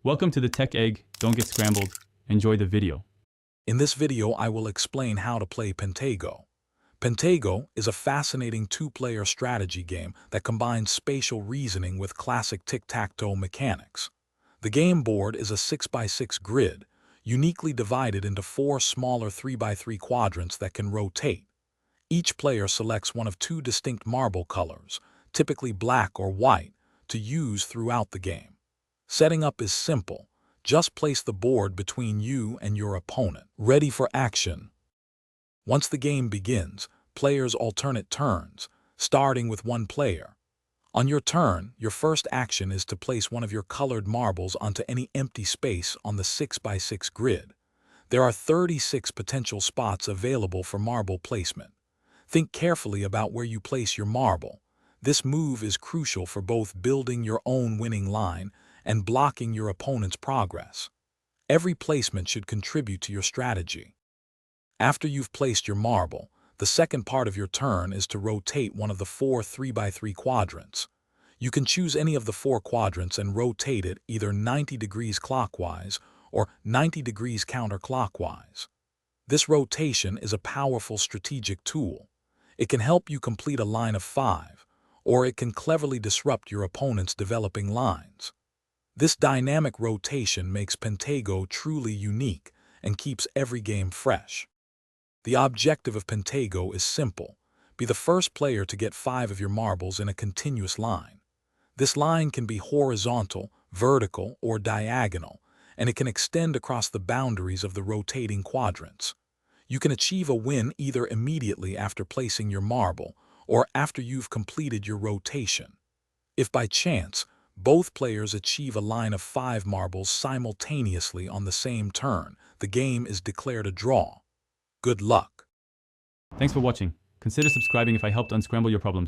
Welcome to the Tech Egg. Don't get scrambled. Enjoy the video. In this video, I will explain how to play Pentago. Pentago is a fascinating two-player strategy game that combines spatial reasoning with classic tic-tac-toe mechanics. The game board is a 6x6 grid, uniquely divided into 4 smaller 3x3 quadrants that can rotate. Each player selects one of 2 distinct marble colors, typically black or white, to use throughout the game. Setting up is simple. Just place the board between you and your opponent. Ready for action. Once the game begins, players alternate turns, starting with one player. On your turn, your first action is to place one of your colored marbles onto any empty space on the 6x6 grid. There are 36 potential spots available for marble placement. Think carefully about where you place your marble. This move is crucial for both building your own winning line and blocking your opponent's progress. Every placement should contribute to your strategy. After you've placed your marble, the second part of your turn is to rotate one of the 4 3x3 quadrants. You can choose any of the 4 quadrants and rotate it either 90 degrees clockwise or 90 degrees counterclockwise. This rotation is a powerful strategic tool. It can help you complete a line of 5, or it can cleverly disrupt your opponent's developing lines. This dynamic rotation makes Pentago truly unique and keeps every game fresh. The objective of Pentago is simple. Be the first player to get 5 of your marbles in a continuous line. This line can be horizontal, vertical, or diagonal, and it can extend across the boundaries of the rotating quadrants. You can achieve a win either immediately after placing your marble or after you've completed your rotation. If by chance, both players achieve a line of 5 marbles simultaneously on the same turn, the game is declared a draw. Good luck. Thanks for watching. Consider subscribing if I helped unscramble your problems.